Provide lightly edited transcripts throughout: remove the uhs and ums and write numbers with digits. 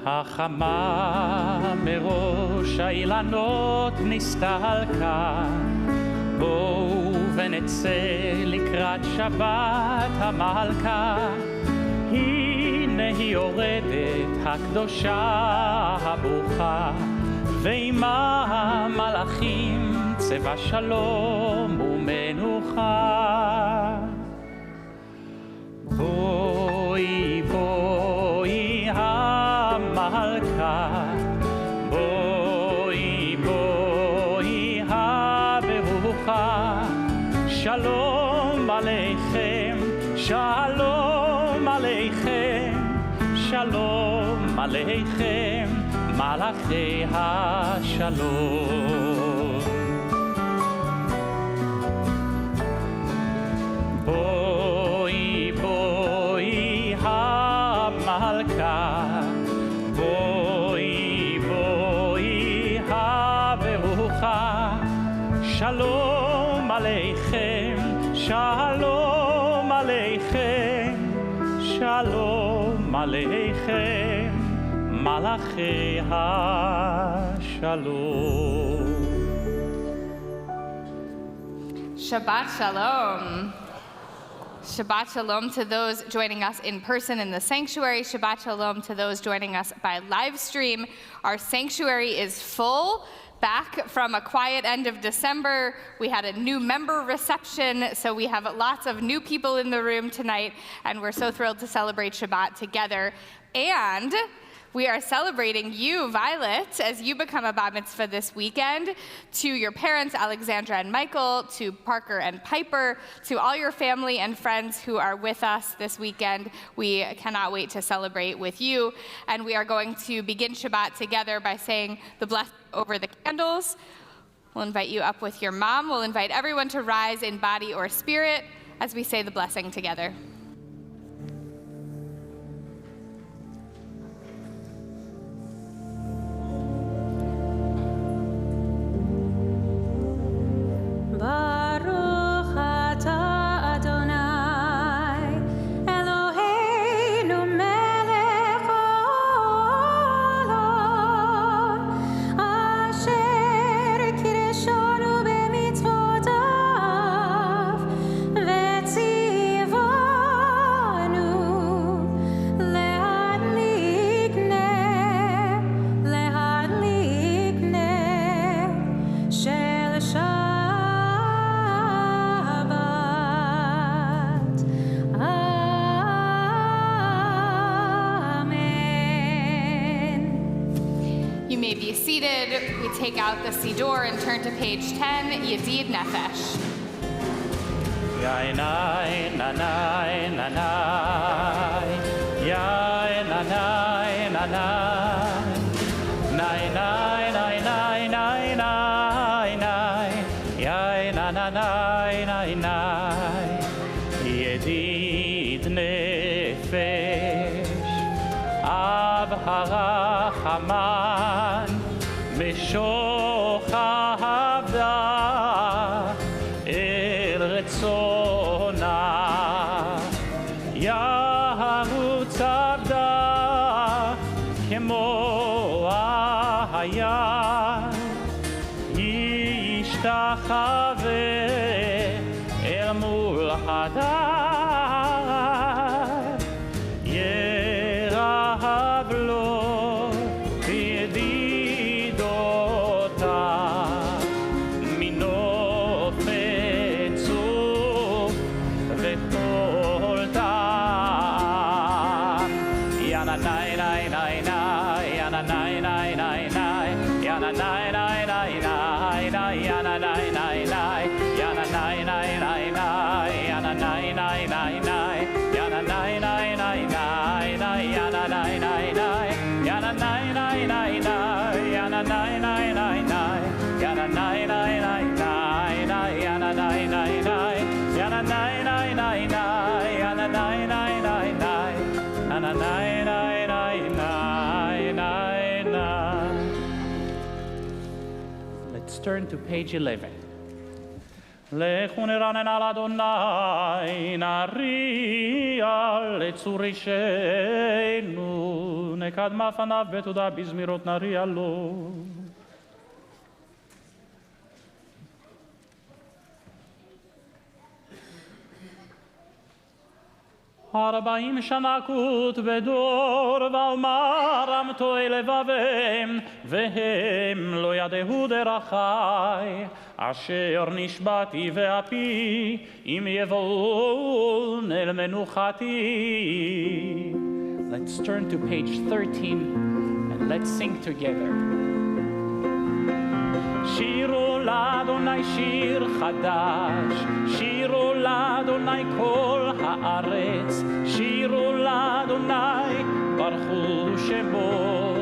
החמה מראש האילנות נסתלקה, בואו ונצא לקראת שבת המלכה. הנה היא יורדת הקדושה הברוכה, ועמה מלאכים צבא שלום ומנוחה. בואי בואי המלכה, בואי בואי הברוכה, שלום עליכם, שלום עליכם, שלום עליכם, מלאכי השלום. בואי בואי המלכה, בואי בואי הברוכה, שלום עליכם, שלום עליכם, שלום עליכם, מלאכי השלום. Shabbat Shalom. Shabbat Shalom to those joining us in person in the sanctuary. Shabbat Shalom to those joining us by live stream. Our sanctuary is full. Back from a quiet end of December, we had a new member reception, so we have lots of new people in the room tonight, and we're so thrilled to celebrate Shabbat together. And we are celebrating you, Violet, as you become a bat mitzvah this weekend, to your parents, Alexandra and Michael, to Parker and Piper, to all your family and friends who are with us this weekend. We cannot wait to celebrate with you. And we are going to begin Shabbat together by saying the blessing over the candles. We'll invite you up with your mom. We'll invite everyone to rise in body or spirit as we say the blessing together. Baruch atah Adonai, Eloheinu melech haolam, asher kireshanu b'mitzvotav, v'tzivanu lehadlik ner shel Be seated. We take out the Siddur and turn to page 10, Yedid Nefesh. Yai nai na nai na nai, yai na nai na nai, nai nai nai nai nai nai nai, yai na na nai nai nai, Yedid Nefesh, Ab HaRachaman, משוכבדה אל רצונה, ירוץ עבדה כמו היד, ישתחווה אל מול הדת, ירהב לו Let's turn to page 11. לכו נרנן על אדוני, נריע לצור אישנו, נקדמה פניו בתודה בזמירות נריע לו. 40 שנה כות בדור, ואומרם טועה לבביהם, והם לא ידעו דרכי, אשר נשבעתי ואפי, אם יבואו אל מנוחתי. Let's turn to page 13 and let's sing together. שירו לאדוני שיר חדש, שירו לאדוני כל הארץ, שירו לאדוני ברכו שמו,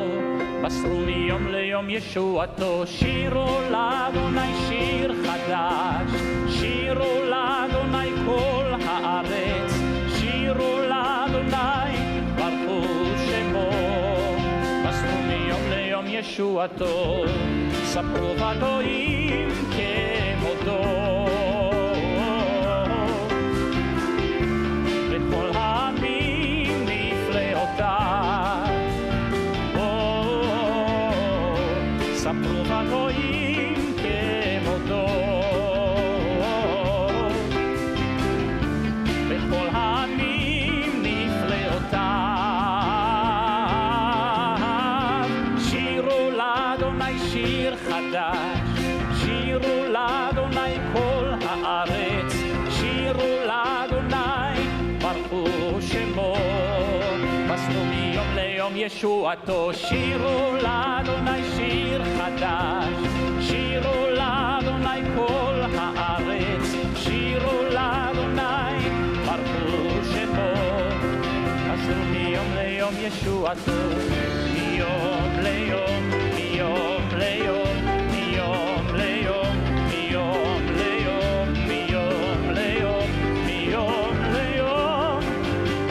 מסרו מיום ליום ישועתו. שירו לאדוני שיר חדש, שירו לאדוני כל הארץ, שירו לאדוני ברכו שמו, מסרו מיום ליום ישועתו. ספרו בגויים כמותו, וכל העמים נפלאותיו. ספרו בגויים כמותו, וכל העמים נפלאותיו. שירו לאדוני שיר חדש, שירו לאדוני כל הארץ, שירו לאדוני ברכו שמו, מסרו מיום ליום ישועתו. שירו לאדוני שיר חדש, שירו לאדוני כל הארץ, שירו לאדוני ברכו שמו, מסרו מיום ליום ישועתו. מיום ליום, מיום ליום, מיום ליום, מיום ליום, מיום ליום, מיום ליום,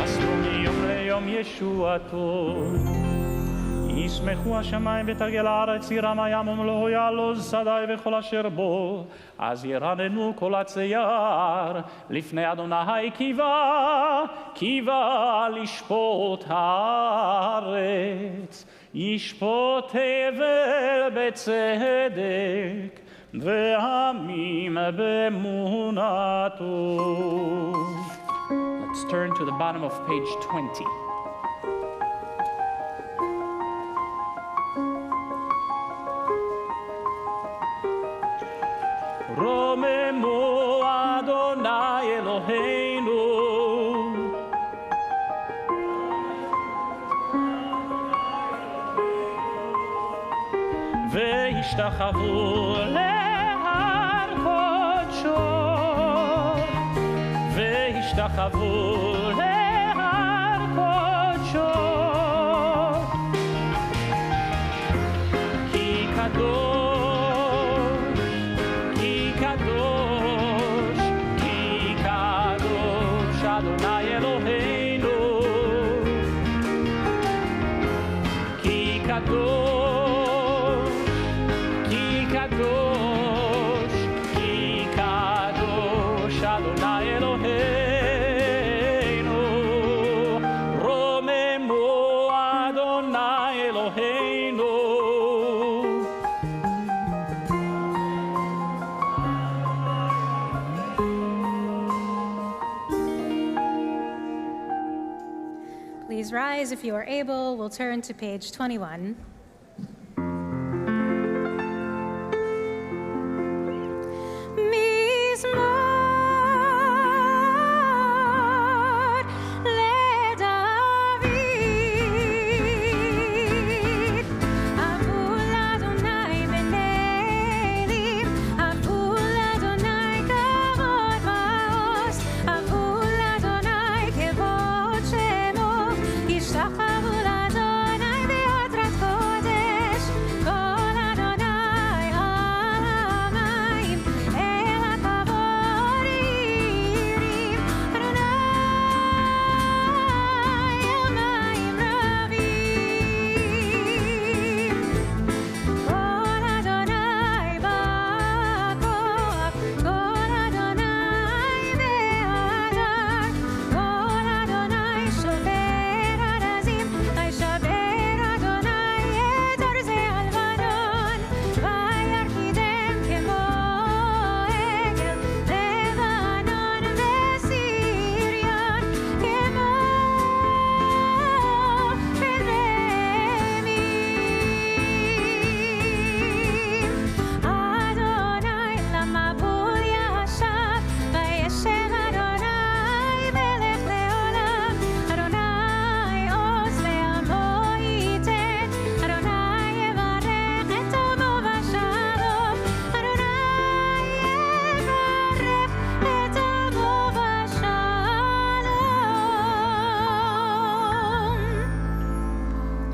מסרו מיום ליום ישועתו. ישמחו השמיים ותגל הארץ, ירם הים ומלואו יעלוז שדי וכל אשר בו, אז ירננו כל הצייר לפני אדוני קיווה, קיווה לשפוט הארץ. ישפוט הבל בצדק ועמים באמונתו. Let's turn to the bottom of page 20. רוממו אדוני אלוהינו, והשתחוו להר קודשו, והשתחוו להר קודשו, כי קדוש, כי קדוש, כי קדוש אדוני אלוהינו, כי קדוש, כי קדוש, כי קדוש אדוני אלוהינו. רוממו אדוני אלוהינו, Please rise if you are able. We'll turn to page 21. מזמור לדוד, עבו לאדוני בנעילים, עבו לאדוני כבוד מעוז, עבו לאדוני כבוד שמו, ישתחוו לאדוני ביתרת כל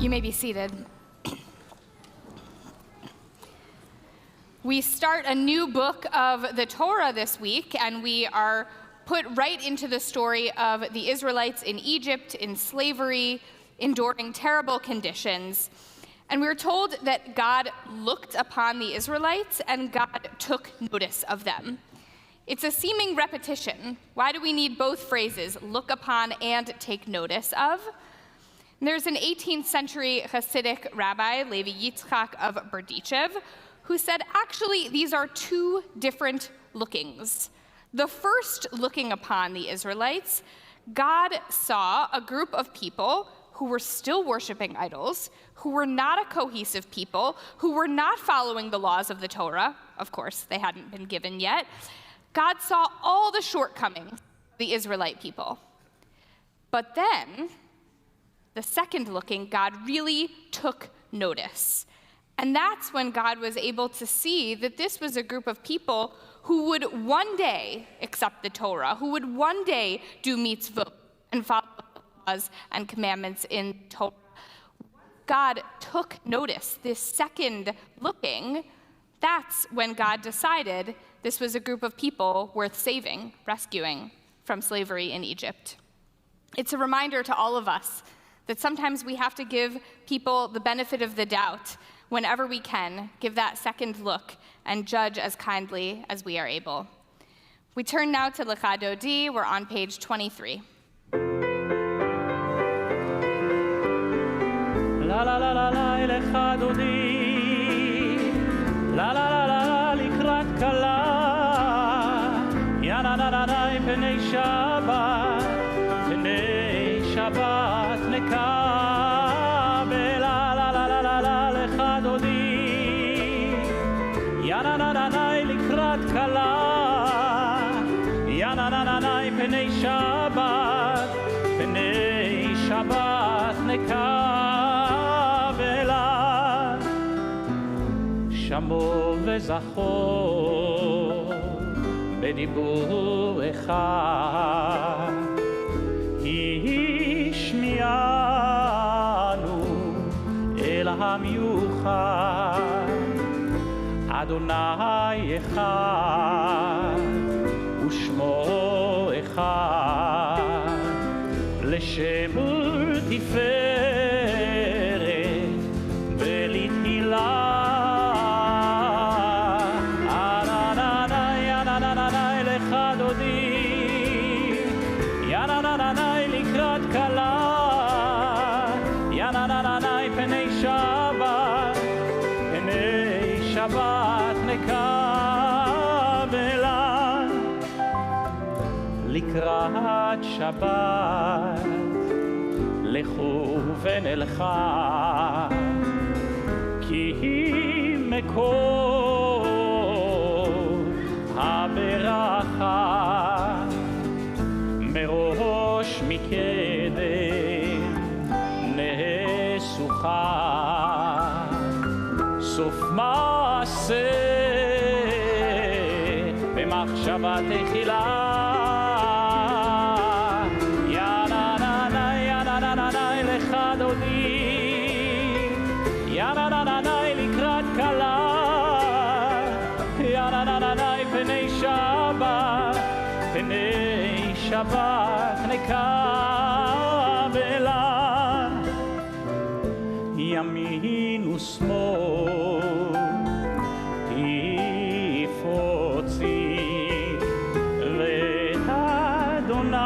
You may be seated. We start a new book of the Torah this week, and we are put right into the story of the Israelites in Egypt, in slavery, enduring terrible conditions. And we were told that God looked upon the Israelites and God took notice of them. It's a seeming repetition. Why do we need both phrases, look upon and take notice of? And there's an 18th century Hasidic rabbi, Levi Yitzchak of Berdichev, who said, actually, these are two different lookings. The first looking upon the Israelites, God saw a group of people who were still worshiping idols, who were not a cohesive people, who were not following the laws of the Torah. Of course, they hadn't been given yet. God saw all the shortcomings of the Israelite people. But then, the second looking, God really took notice. And that's when God was able to see that this was a group of people who would one day accept the Torah, who would one day do mitzvot and follow the laws and commandments in Torah. God took notice, this second looking, that's when God decided this was a group of people worth saving, rescuing from slavery in Egypt. It's a reminder to all of us that sometimes we have to give people the benefit of the doubt whenever we can, give that second look and judge as kindly as we are able. We turn now to Lecha Dodi. We're on page 23. La la la la la Lecha Dodi, la la la la likrat kala, ya na na na na pnei Shabbat nekabel, la la la la la la Lecha Dodi, ya na na na na likrat kala, ya na na na na pnei Shabbat nekabel. שמור וזכור בדיבור אחד, השמיענו אל המיוחד, אדוני אחד ושמו אחד, לשם ולתפארת ולתהילה. Shabbat nekabela, לקראת שבת לכו ונלכה, כי מקור הברכה מראש מקדם נסוכה, סוף מעשה במחשבה תחילה. יא נה נה נה יא נה נה נה נה Lecha Dodi, יא נה נה נה נה לקראת כלה, יא נה נה נה נה פני שבת נקבלה, ימין ושמאל תפרוצי, ואת אדוני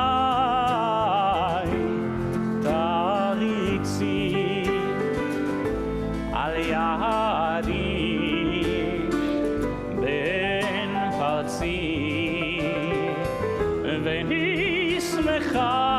תריצי, על יד איש בן פרצי, ונשמחה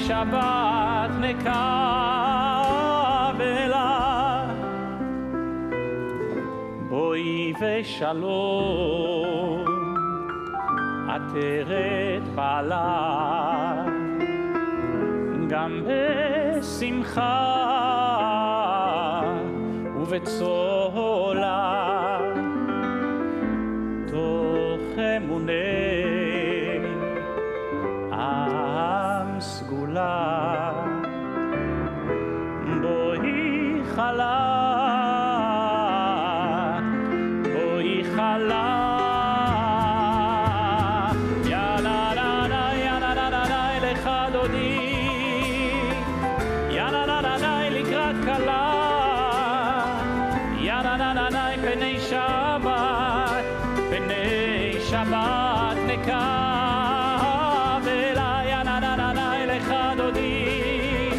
שבת נקבלה, בואי ושלום עטרת בעלה, גם בשמחה ובצולה, תוך אמוני עם סגולה, בואי חלה, בואי חלה. שבת נקבלה, יננננאי לך דודי,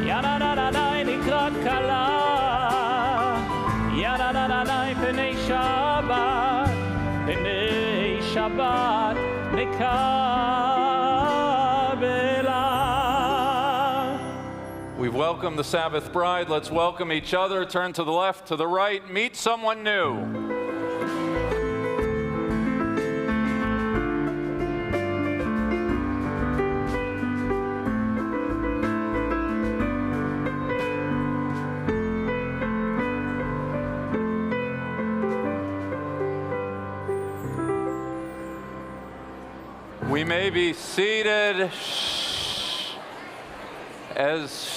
יננננאי לקראת כלה, יננננאי פני שבת נקבלה. We've welcomed the Sabbath bride. Let's welcome each other. Turn to the left, to the right. Meet someone new. We may be seated as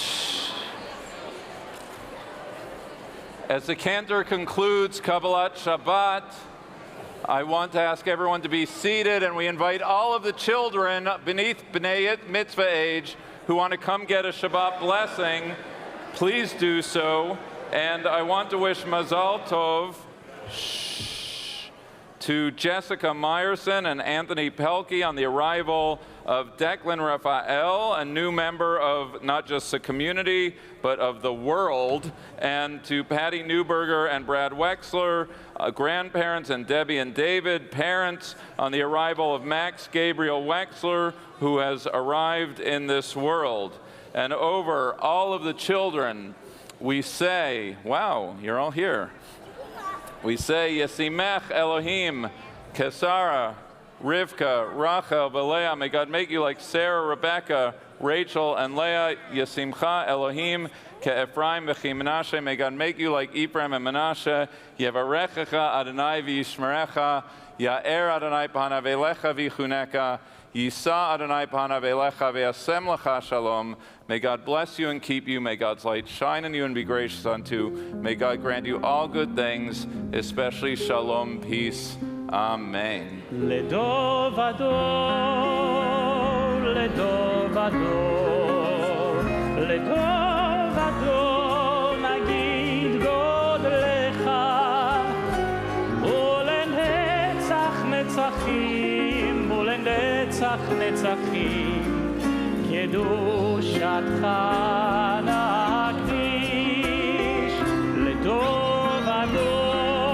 the cantor concludes Kabbalat Shabbat. I want to ask everyone to be seated, and we invite all of the children beneath B'nai Mitzvah age who want to come get a Shabbat blessing. Please do so. And I want to wish Mazal Tov to Jessica Meyerson and Anthony Pelkey on the arrival of Declan Raphael, a new member of not just the community, but of the world, and to Patty Newberger and Brad Wexler, grandparents, and Debbie and David, parents, on the arrival of Max Gabriel Wexler, who has arrived in this world. And over all of the children, we say, wow, you're all here. We say, Yesimech Elohim, Kesara, Rivka, Rachel, Leah. May God make you like Sarah, Rebecca, Rachel, and Leah. Yesimcha Elohim, Ke'Ephraim v'chi Menashe. May God make you like Ephraim and Menashe. Yevarechecha Adonai v'yishmerecha. Ya'er Adonai panav elecha v'yichuneka. Yisa Adonai panav elecha v'yasem lecha shalom. May God bless you and keep you. May God's light shine on you and be gracious unto you. May God grant you all good things, especially shalom, peace. Amen. לדור ודור, לדור ודור, לדור ודור נגיד גודלך, ולנצח נצחים, ולנצח נצחים. קדושתך נקדיש לדור ודור,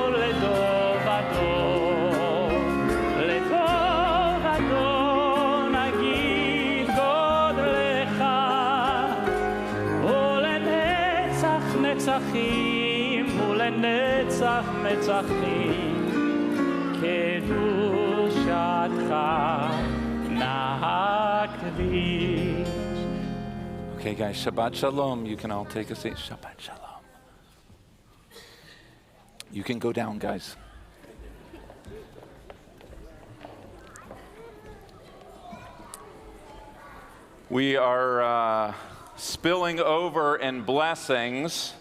לדור ודור, לדור ודור נגיד גודלך, ולנצח נצחים, ולנצח נצחים. קדושתך Okay, guys, Shabbat Shalom. You can all take a seat. Shabbat Shalom. You can go down, guys. We are spilling over in blessings,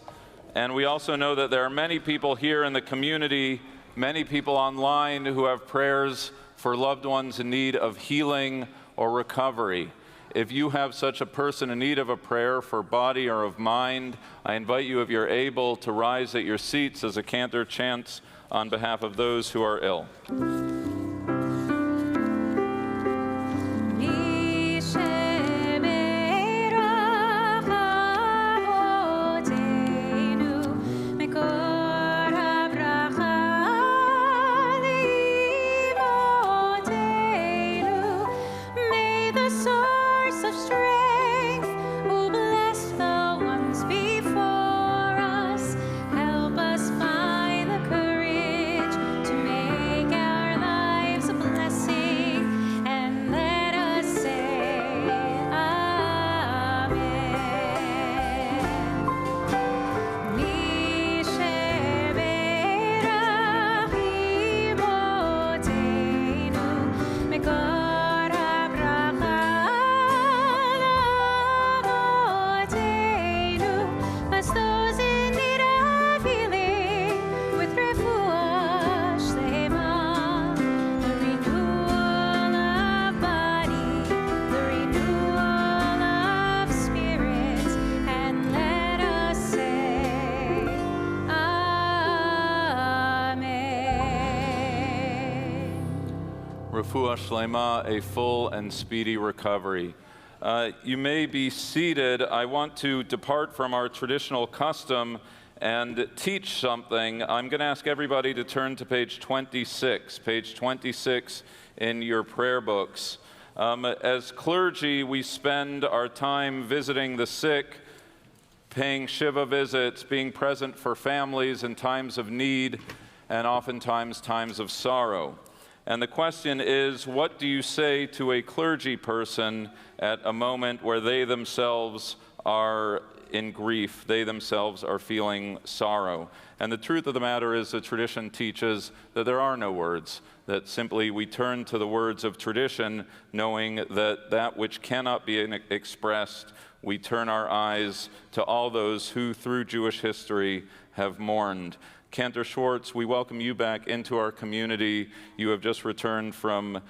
and we also know that there are many people here in the community, many people online who have prayers for loved ones in need of healing or recovery. If you have such a person in need of a prayer for body or of mind, I invite you, if you're able, to rise at your seats as a cantor chants on behalf of those who are ill. Help us find the courage to make our lives Refuah Shlema, a full and speedy recovery. You may be seated. I want to depart from our traditional custom and teach something. I'm going to ask everybody to turn to page 26 in your prayer books. As clergy, we spend our time visiting the sick, paying Shiva visits, being present for families in times of need, and oftentimes times of sorrow. And the question is, what do you say to a clergy person at a moment where they themselves are in grief, they themselves are feeling sorrow? And the truth of the matter is the tradition teaches that there are no words, that simply we turn to the words of tradition, knowing that that which cannot be expressed, we turn our eyes to all those who through Jewish history have mourned. Cantor Schwartz, we welcome you back into our community. You have just returned from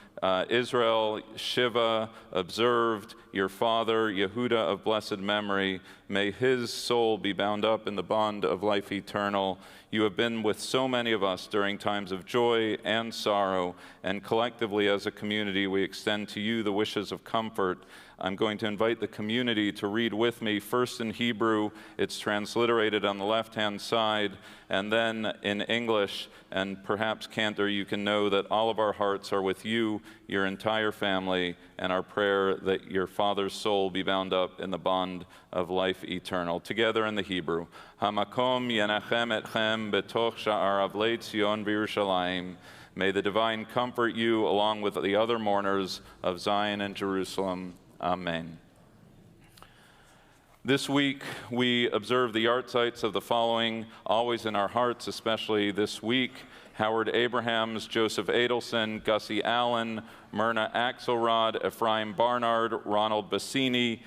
Israel. Shiva observed your father, Yehuda of blessed memory. May his soul be bound up in the bond of life eternal. You have been with so many of us during times of joy and sorrow, and collectively as a community, we extend to you the wishes of comfort. I'm going to invite the community to read with me, first in Hebrew, it's transliterated on the left-hand side, and then in English, and perhaps, Cantor, you can know that all of our hearts are with you, your entire family, and our prayer that your father's soul be bound up in the bond of life eternal. Together in the Hebrew. Hamakom yenachem etchem betoch sha'ar avlei Tzion v'Yerushalayim. May the divine comfort you along with the other mourners of Zion and Jerusalem. Amen. This week, we observe the yahrzeits of the following, always in our hearts, especially this week: Howard Abrahams, Joseph Adelson, Gussie Allen, Myrna Axelrod, Ephraim Barnard, Ronald Bassini,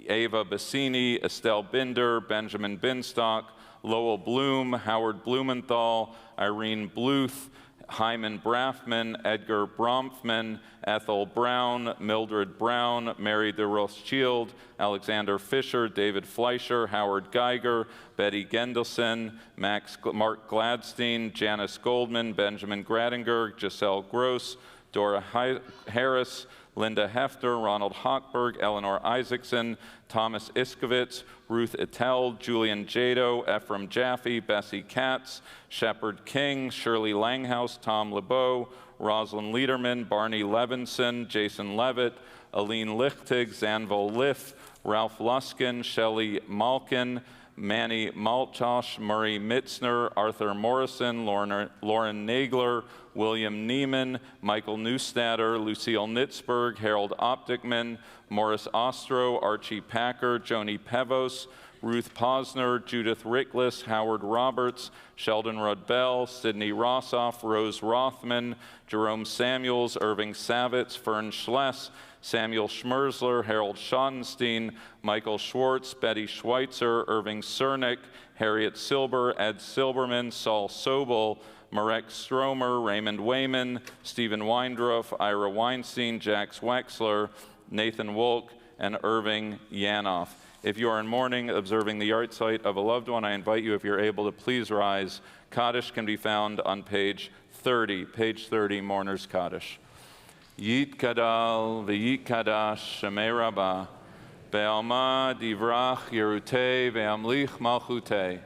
Ava Bassini, Estelle Binder, Benjamin Binstock, Lowell Bloom, Howard Blumenthal, Irene Bluth, Hyman Braffman, Edgar Bromfman, Ethel Brown, Mildred Brown, Mary de Rothschild, Alexander Fisher, David Fleischer, Howard Geiger, Betty Gendelson, Mark Gladstein, Janice Goldman, Benjamin Gradinger, Giselle Gross, Dora Harris, Linda Hefter, Ronald Hochberg, Eleanor Isaacson, Thomas Iskovitz, Ruth Ittell, Julian Jado, Ephraim Jaffe, Bessie Katz, Shepard King, Shirley Langhouse, Tom LeBeau, Rosalind Liederman, Barney Levinson, Jason Levitt, Aline Lichtig, Zanvil Liff, Ralph Luskin, Shelley Malkin, Manny Malchosh, Murray Mitzner, Arthur Morrison, Lauren Nagler, William Neiman, Michael Neustatter, Lucille Nitzberg, Harold Optickman, Morris Ostro, Archie Packer, Joni Pevos, Ruth Posner, Judith Rickless, Howard Roberts, Sheldon Rudbell, Sidney Rossoff, Rose Rothman, Jerome Samuels, Irving Savitz, Fern Schless, Samuel Schmerzler, Harold Schottenstein, Michael Schwartz, Betty Schweitzer, Irving Cernick, Harriet Silber, Ed Silberman, Saul Sobel, Marek Stromer, Raymond Wayman, Stephen Weindruff, Ira Weinstein, Jax Wexler, Nathan Wolk, and Irving Yanoff. If you are in mourning, observing the yahrzeit of a loved one, I invite you, if you're able, to please rise. Kaddish can be found on page 30, Mourner's Kaddish. Yit Kadal v'yit Kadash Shemei Rabbah Be'alma divrach Yerutei ve'amlich malchutei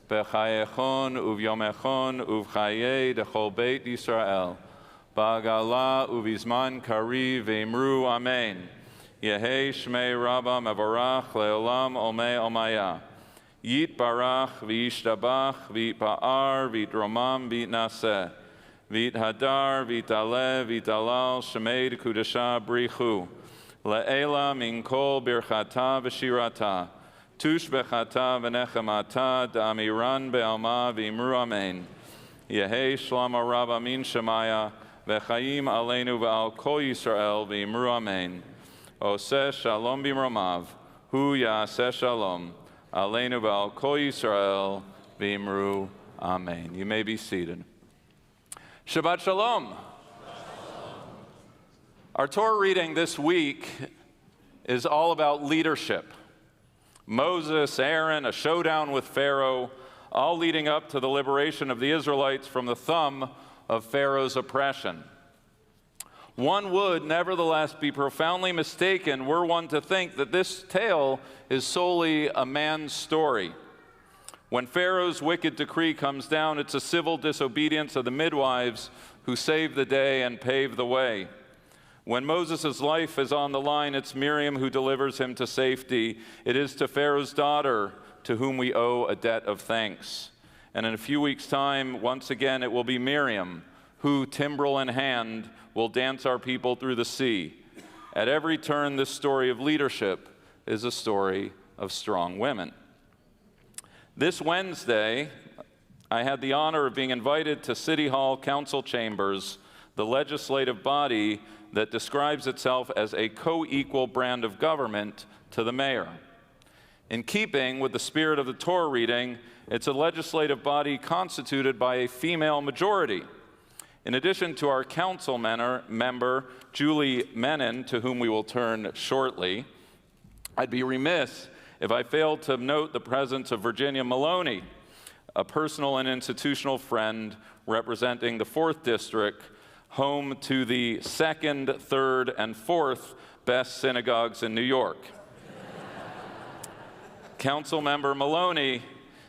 B'chayechon uv'yomechon uv'chayei dechol Beit Yisrael Ba'agala uv'izman kari ve'imru Amen. Yehei Shmei Rabbah mevorach le'olam olmei olmaya. Yit barach v'yishtabach v'yitpa'ar v'yitromam v'yitnaseh. Vit hadar, vit ale, vit alal, shemed kudasha brichu. Le'ela min kol birchata v'shirata. Tush bechata v'nechamata, da'amiran be'alma v'imru amen. Yehei shlama rabba min shemaya, v'chaim aleinu v'al kol Yisrael v'imru amen. Oseh shalom b'mromav, hu ya'aseh shalom. Aleinu v'al kol Yisrael v'imru amen. You may be seated. Shabbat Shalom. Our Torah reading this week is all about leadership. Moses, Aaron, a showdown with Pharaoh, all leading up to the liberation of the Israelites from the thumb of Pharaoh's oppression. One would nevertheless be profoundly mistaken were one to think that this tale is solely a man's story. When Pharaoh's wicked decree comes down, it's a civil disobedience of the midwives who save the day and pave the way. When Moses' life is on the line, it's Miriam who delivers him to safety. It is to Pharaoh's daughter to whom we owe a debt of thanks. And in a few weeks' time, once again, it will be Miriam who, timbrel in hand, will dance our people through the sea. At every turn, this story of leadership is a story of strong women. This Wednesday, I had the honor of being invited to City Hall Council Chambers, the legislative body that describes itself as a co-equal brand of government to the mayor. In keeping with the spirit of the Torah reading, it's a legislative body constituted by a female majority. In addition to our council member, Julie Menon, to whom we will turn shortly, I'd be remiss if I failed to note the presence of Virginia Maloney, a personal and institutional friend representing the 4th District, home to the 2nd, 3rd, and 4th best synagogues in New York. Councilmember Maloney,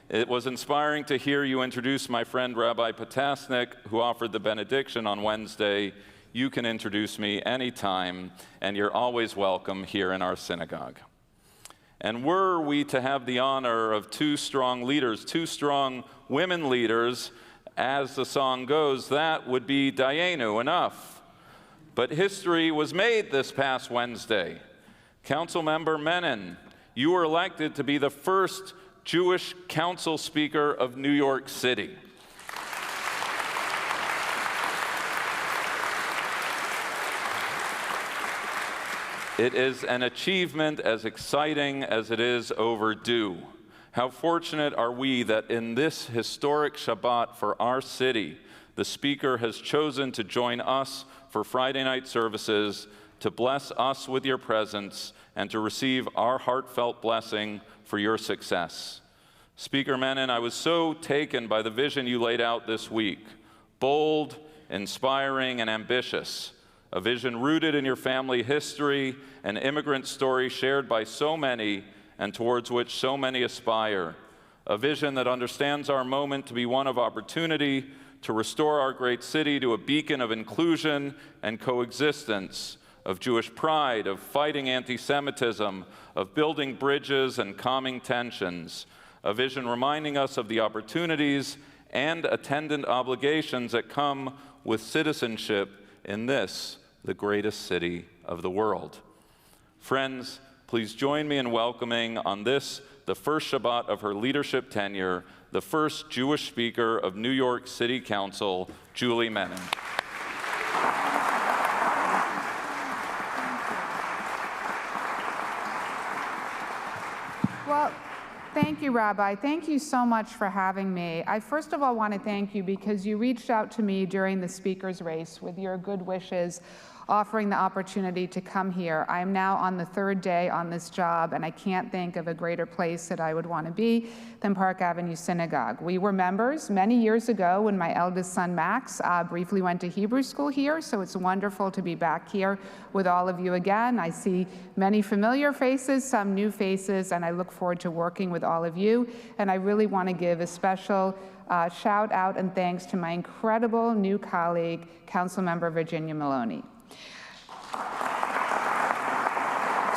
it was inspiring to hear you introduce my friend Rabbi Potasnik, who offered the benediction on Wednesday. You can introduce me anytime, and you're always welcome here in our synagogue. And were we to have the honor of 2 strong leaders, 2 strong women leaders, as the song goes, that would be Dayenu enough. But history was made this past Wednesday. Councilmember Menon, you were elected to be the first Jewish council speaker of New York City. It is an achievement as exciting as it is overdue. How fortunate are we that in this historic Shabbat for our city, the speaker has chosen to join us for Friday night services, to bless us with your presence, and to receive our heartfelt blessing for your success. Speaker Menon, I was so taken by the vision you laid out this week. Bold, inspiring, and ambitious. A vision rooted in your family history, an immigrant story shared by so many and towards which so many aspire. A vision that understands our moment to be one of opportunity, to restore our great city to a beacon of inclusion and coexistence, of Jewish pride, of fighting anti-Semitism, of building bridges and calming tensions. A vision reminding us of the opportunities and attendant obligations that come with citizenship in this, the greatest city of the world. Friends, please join me in welcoming on this, the first Shabbat of her leadership tenure, the first Jewish speaker of New York City Council, Julie Menon. Well, thank you, Rabbi. Thank you so much for having me. I first of all want to thank you because you reached out to me during the speaker's race with your good wishes, offering the opportunity to come here. I am now on the 3rd day on this job, and I can't think of a greater place that I would want to be than Park Avenue Synagogue. We were members many years ago when my eldest son, Max, briefly went to Hebrew school here, so it's wonderful to be back here with all of you again. I see many familiar faces, some new faces, and I look forward to working with all of you. And I really want to give a special shout out and thanks to my incredible new colleague, Councilmember Virginia Maloney.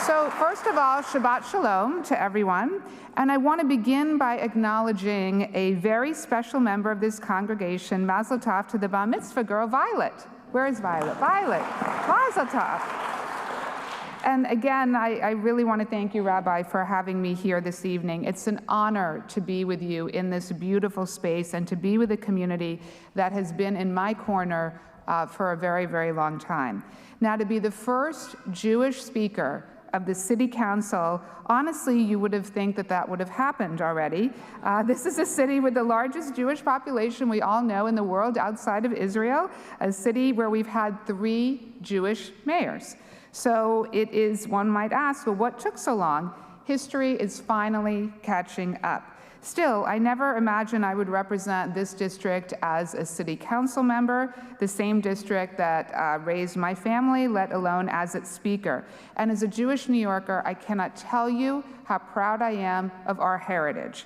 So first of all, Shabbat Shalom to everyone. And I want to begin by acknowledging a very special member of this congregation, Mazel Tov to the Bar Mitzvah girl, Violet. Where is Violet? Violet, Mazel Tov. And again, I really want to thank you, Rabbi, for having me here this evening. It's an honor to be with you in this beautiful space and to be with a community that has been in my corner for a very, very long time. Now, to be the first Jewish speaker of the city council, honestly, you would have think that that would have happened already. This is a city with the largest Jewish population we all know in the world outside of Israel, a city where we've had 3 Jewish mayors. So it is, one might ask, well, what took so long? History is finally catching up. Still, I never imagined I would represent this district as a city council member, the same district that raised my family, let alone as its speaker. And as a Jewish New Yorker, I cannot tell you how proud I am of our heritage.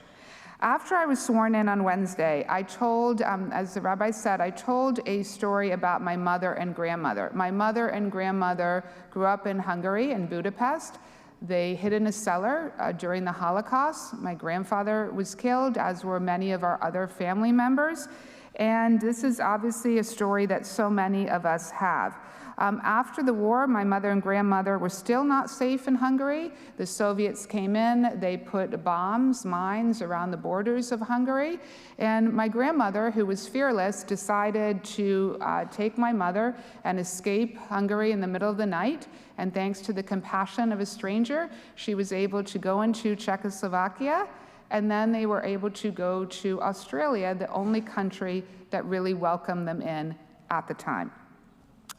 After I was sworn in on Wednesday, I told, as the rabbi said, I told a story about my mother and grandmother. My mother and grandmother grew up in Hungary, in Budapest. They hid in a cellar during the Holocaust. My grandfather was killed, as were many of our other family members. And this is obviously a story that so many of us have. After the war, my mother and grandmother were still not safe in Hungary. The Soviets came in, they put bombs, mines around the borders of Hungary. And my grandmother, who was fearless, decided to take my mother and escape Hungary in the middle of the night. And thanks to the compassion of a stranger, she was able to go into Czechoslovakia. And then they were able to go to Australia, the only country that really welcomed them in at the time.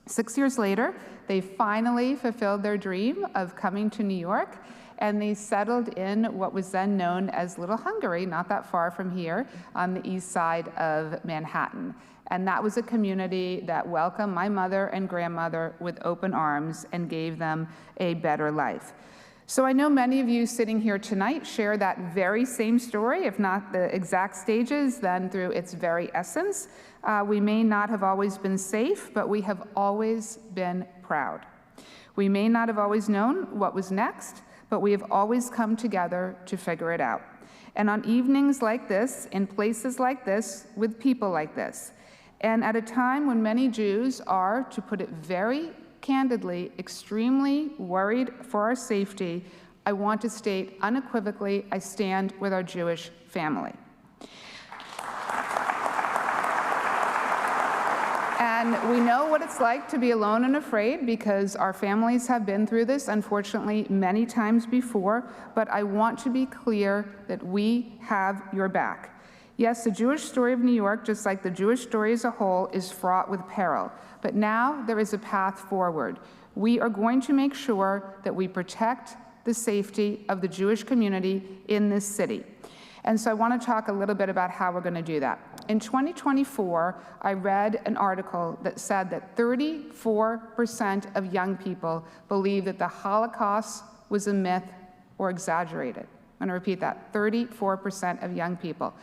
6 years later, they finally fulfilled their dream of coming to New York, and they settled in what was then known as Little Hungary, not that far from here, on the east side of Manhattan. And that was a community that welcomed my mother and grandmother with open arms and gave them a better life. So I know many of you sitting here tonight share that very same story, if not the exact stages, then through its very essence. We may not have always been safe, but we have always been proud. We may not have always known what was next, but we have always come together to figure it out. And on evenings like this, in places like this, with people like this, and at a time when many Jews are, to put it very candidly, extremely worried for our safety, I want to state unequivocally, I stand with our Jewish family. And we know what it's like to be alone and afraid because our families have been through this, unfortunately, many times before, but I want to be clear that we have your back. Yes, the Jewish story of New York, just like the Jewish story as a whole, is fraught with peril. But now there is a path forward. We are going to make sure that we protect the safety of the Jewish community in this city. And so I want to talk a little bit about how we're going to do that. In 2024, I read an article that said that 34% of young people believe that the Holocaust was a myth or exaggerated. I'm going to repeat that, 34% of young people.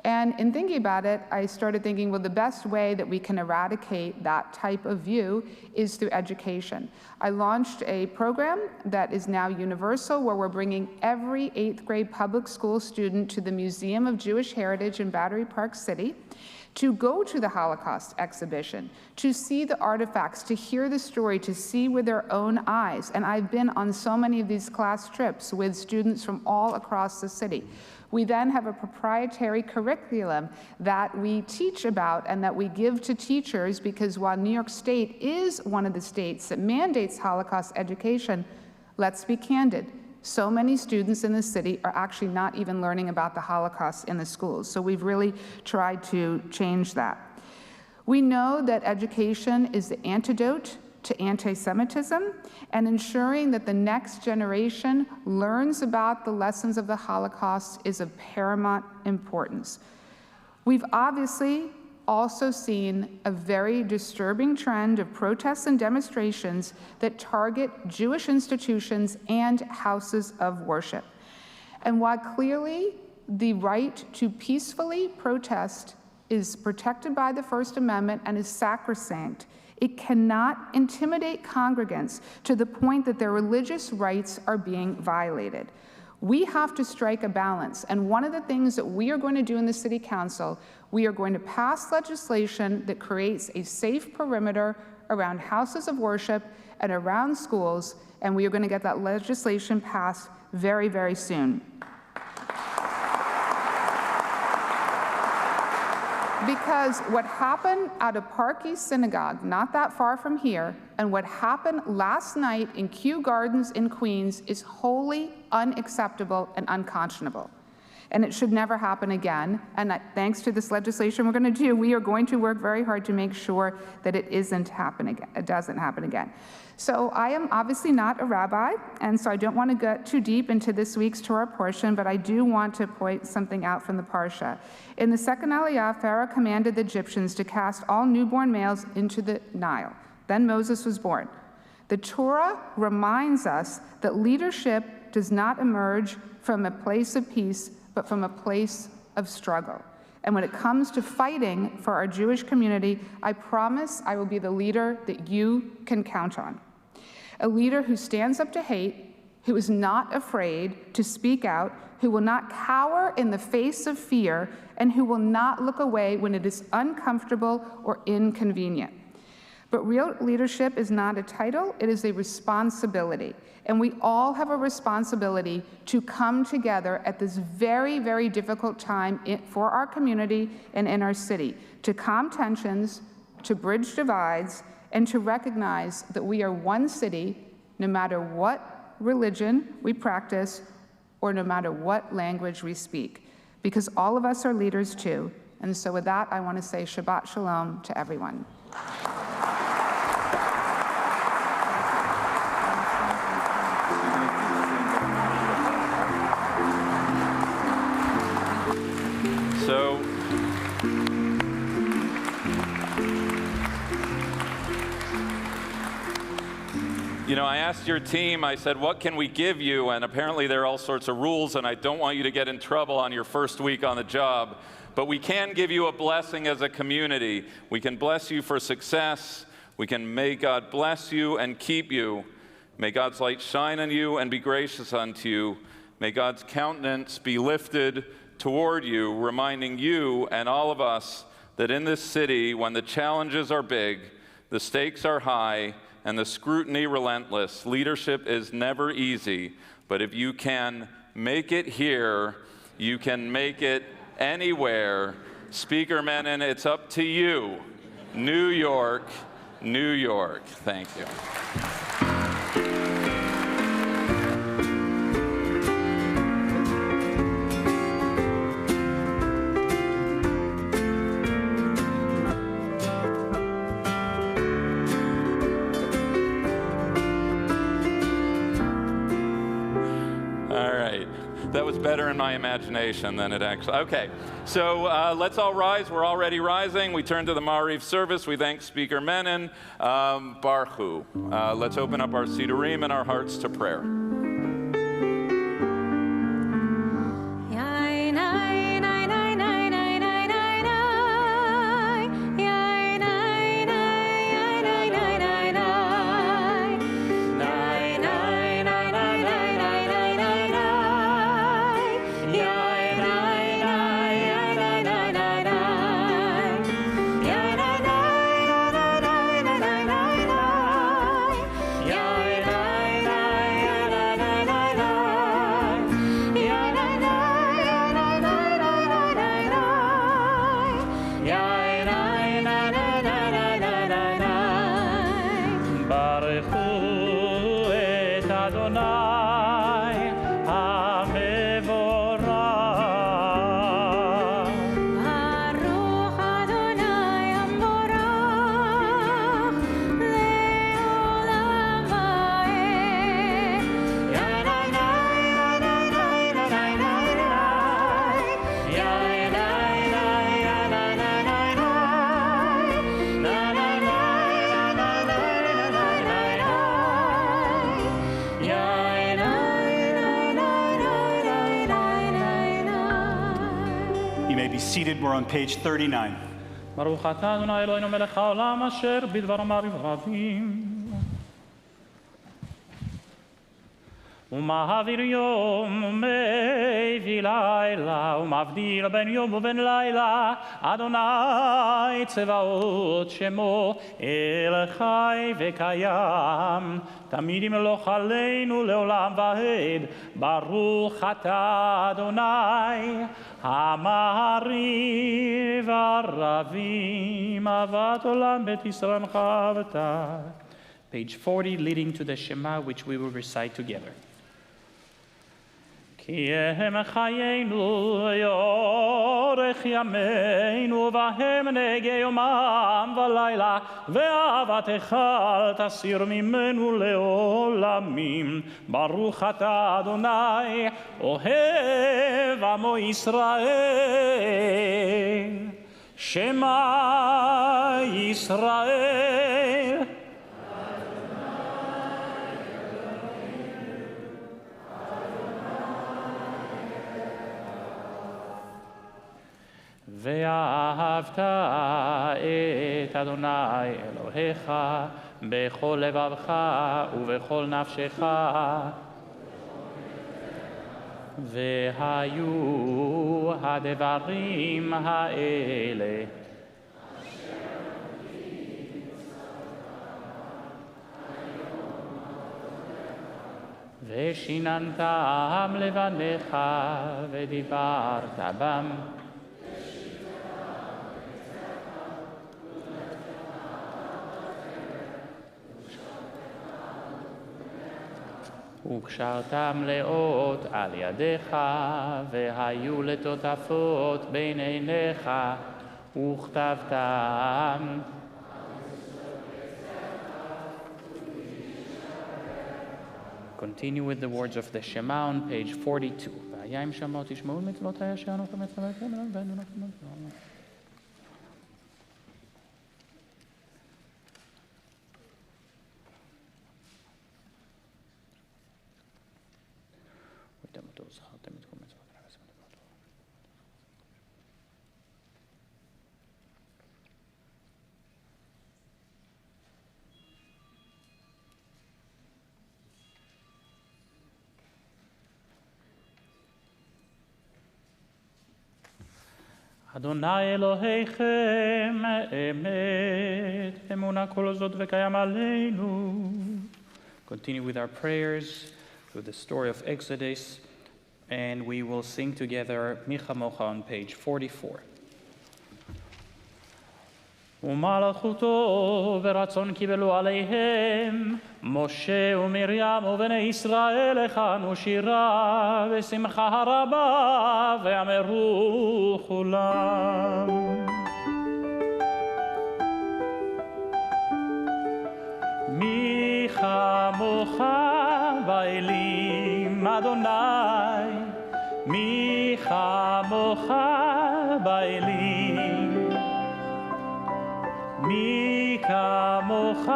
And in thinking about it, I started thinking, well, the best way that we can eradicate that type of view is through education. I launched a program that is now universal, where we're bringing every 8th grade public school student to the Museum of Jewish Heritage in Battery Park City to go to the Holocaust exhibition, to see the artifacts, to hear the story, to see with their own eyes. And I've been on so many of these class trips with students from all across the city. We then have a proprietary curriculum that we teach about and that we give to teachers, because while New York State is one of the states that mandates Holocaust education, let's be candid, so many students in the city are actually not even learning about the Holocaust in the schools. So we've really tried to change that. We know that education is the antidote to anti-Semitism, and ensuring that the next generation learns about the lessons of the Holocaust is of paramount importance. We've obviously also seen a very disturbing trend of protests and demonstrations that target Jewish institutions and houses of worship. And while clearly the right to peacefully protest is protected by the First Amendment and is sacrosanct, it cannot intimidate congregants to the point that their religious rights are being violated. We have to strike a balance, and one of the things that we are going to do in the City Council, we are going to pass legislation that creates a safe perimeter around houses of worship and around schools, and we are going to get that legislation passed very, very soon. Because what happened at a Park East Synagogue, not that far from here, and what happened last night in Kew Gardens in Queens is wholly unacceptable and unconscionable. And it should never happen again. And thanks to this legislation we're going to do, we are going to work very hard to make sure that it doesn't happen again. So I am obviously not a rabbi, and so I don't want to get too deep into this week's Torah portion, but I do want to point something out from the Parsha. In the second Aliyah, Pharaoh commanded the Egyptians to cast all newborn males into the Nile. Then Moses was born. The Torah reminds us that leadership does not emerge from a place of peace, but from a place of struggle. And when it comes to fighting for our Jewish community, I promise I will be the leader that you can count on. A leader who stands up to hate, who is not afraid to speak out, who will not cower in the face of fear, and who will not look away when it is uncomfortable or inconvenient. But real leadership is not a title, it is a responsibility. And we all have a responsibility to come together at this very, very difficult time for our community and in our city, to calm tensions, to bridge divides, and to recognize that we are one city, no matter what religion we practice or no matter what language we speak, because all of us are leaders too. And so with that, I want to say Shabbat Shalom to everyone. So, I asked your team, I said, what can we give you? And apparently there are all sorts of rules, and I don't want you to get in trouble on your first week on the job. But we can give you a blessing as a community. We can bless you for success. We can may God bless you and keep you. May God's light shine on you and be gracious unto you. May God's countenance be lifted toward you, reminding you and all of us that in this city, when the challenges are big, the stakes are high, and the scrutiny relentless, leadership is never easy. But if you can make it here, you can make it anywhere. Speaker Menon, it's up to you. New York, New York. Thank you. That was better in my imagination than it actually. Okay, so let's all rise. We're already rising. We turn to the Ma'ariv service. We thank Speaker Menon. Baruch Hu. Let's open up our Sidurim and our hearts to prayer. Seated, we're on page 39. ברוך אתה אדוני אלוהינו מלך העולם אשר בדברו מעריב רבים ומעביר יום ומביא לילה ומבדיל בין יום ובין לילה אדוני צבאות שמו אל חי וקיים תמיד ימלוך עלינו לעולם ועד ברוך אתה אדוני המעריב הרבים אהבת עולם בית ישראל חבטה. Page 40, leading to the Shema, which we will recite together. כי הם חיינו ויורך ימינו בהם נגע יומם ולילה ואהבתך אל תסיר ממנו לעולמים. ברוך אתה אדוני אוהב עמו ישראל. שמע ישראל ואהבת את אדוני אלוהיך בכל לבבך ובכל נפשך. והיו הדברים האלה ושיננתם לבניך ודיברת בם. וקשרתם לאות על ידיך, והיו לטוטפות בין עיניך, וכתבתם. Continue with the words of the Shema on page 42. והיה אם שמעו תשמעו מצוותיי אשר אנוכי מצוותיכם ואנו נפלנו. אדוני אלוהיכם אמת אמונה כל זאת וקיים עלינו. Continue with our prayers through the story of Exodus, and we will sing together Mi Chamocha on page 44. ומלכותו ורצון קיבלו עליהם משה ומרים ובני ישראל הכנו שירה בשמחה רבה ואמרו כולם. מי כמוך באלים אדוני, מי כמוך באלים, מי כמוך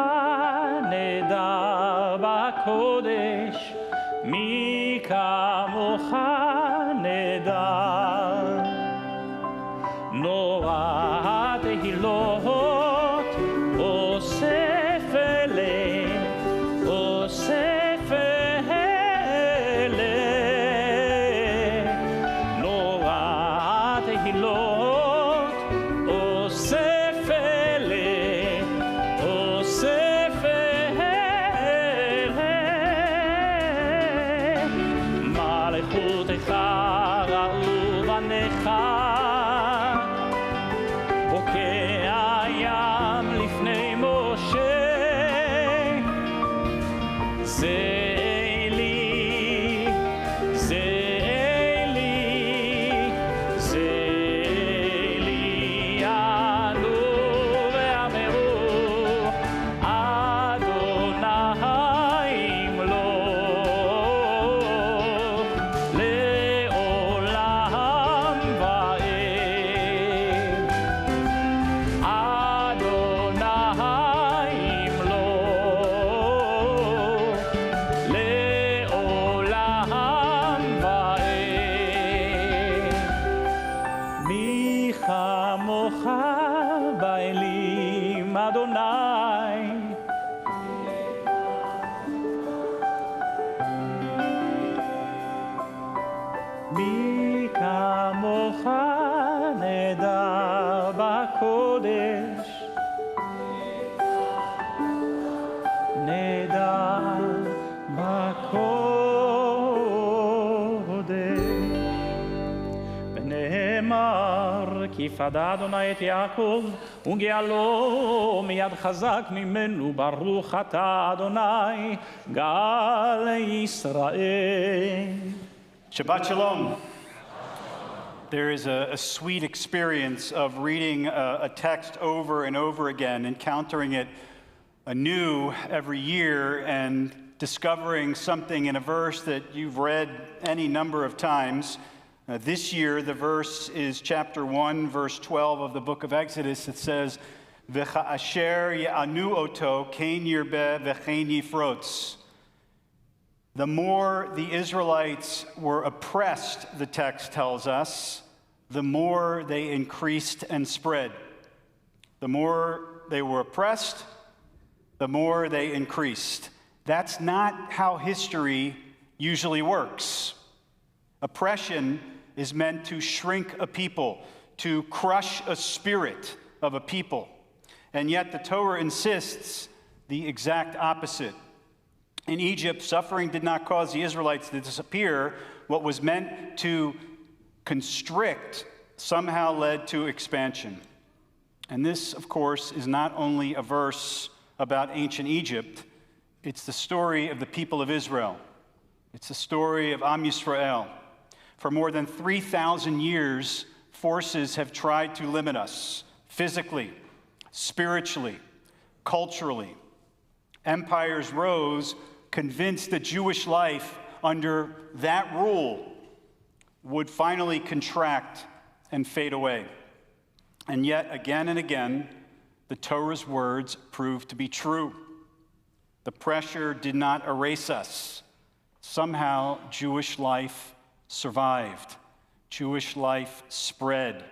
נדר בקודש, מי כמוך נדר. נורא תהילות אוסף אלה, אוסף אלה. נורא תהילות אוסף אלה, אוסף אלה. מלכותך ראו בניך, בוקע ים לפני משה. זה אלי, זה אלי, זה אלי אנו ואמרו אדוני ימלוך לעולם ועד. אדוני ימלוך לעולם ועד. מי כמוך באלים אדוני, מי כמוך נדר בקודש, נדר בקודש. ונאמר כי פדה אדוני את יעקב וגאלו מיד חזק ממנו. ברוך אתה אדוני גאל ישראל. Shabbat Shalom. There is a sweet experience of reading a text over and over again, encountering it anew every year, and discovering something in a verse that you've read any number of times. This year, the verse is chapter 1, verse 12 of the book of Exodus. It says, V'cha'asher ya'anu oto, kein yirbeh v'chein yifrotz. The more the Israelites were oppressed, the text tells us, the more they increased and spread. The more they were oppressed, the more they increased. That's not how history usually works. Oppression is meant to shrink a people, to crush a spirit of a people. And yet the Torah insists the exact opposite. In Egypt, suffering did not cause the Israelites to disappear. What was meant to constrict somehow led to expansion. And this, of course, is not only a verse about ancient Egypt, it's the story of the people of Israel. It's the story of Am Yisrael. For more than 3,000 years, forces have tried to limit us physically, spiritually, culturally. Empires rose, convinced that Jewish life under that rule would finally contract and fade away. And yet, again and again, the Torah's words proved to be true. The pressure did not erase us. Somehow, Jewish life survived. Jewish life spread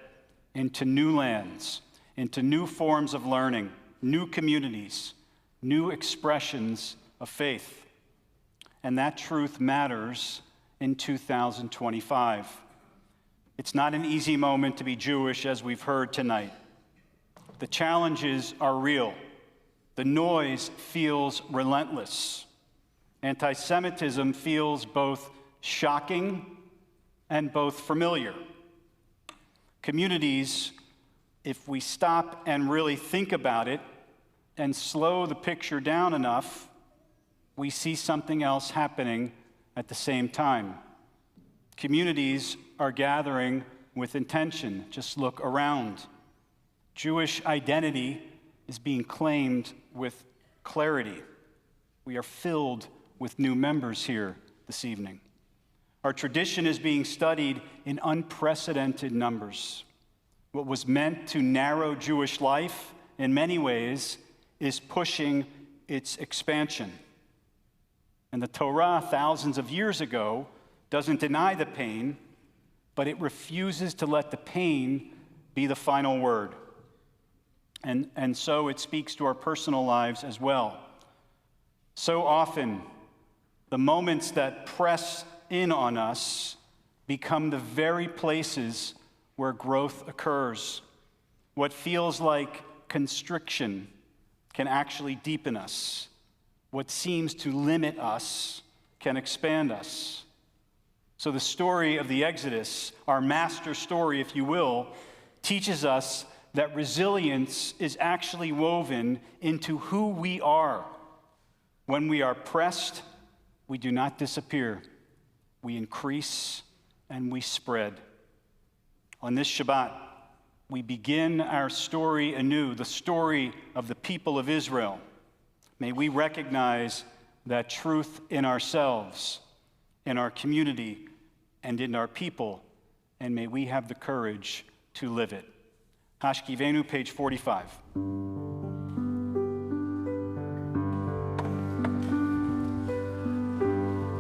into new lands, into new forms of learning, new communities, new expressions of faith. And that truth matters in 2025. It's not an easy moment to be Jewish, as we've heard tonight. The challenges are real. The noise feels relentless. Anti-Semitism feels both shocking and both familiar. Communities, if we stop and really think about it and slow the picture down enough, we see something else happening at the same time. Communities are gathering with intention. Just look around. Jewish identity is being claimed with clarity. We are filled with new members here this evening. Our tradition is being studied in unprecedented numbers. What was meant to narrow Jewish life, in many ways, is pushing its expansion. And the Torah, thousands of years ago, doesn't deny the pain, but it refuses to let the pain be the final word. And so it speaks to our personal lives as well. So often, the moments that press in on us become the very places where growth occurs. What feels like constriction can actually deepen us. What seems to limit us can expand us. So the story of the Exodus, our master story, if you will, teaches us that resilience is actually woven into who we are. When we are pressed, we do not disappear. We increase and we spread. On this Shabbat, we begin our story anew, the story of the people of Israel. May we recognize that truth in ourselves, in our community, and in our people, and may we have the courage to live it. Hashkivenu, page 45.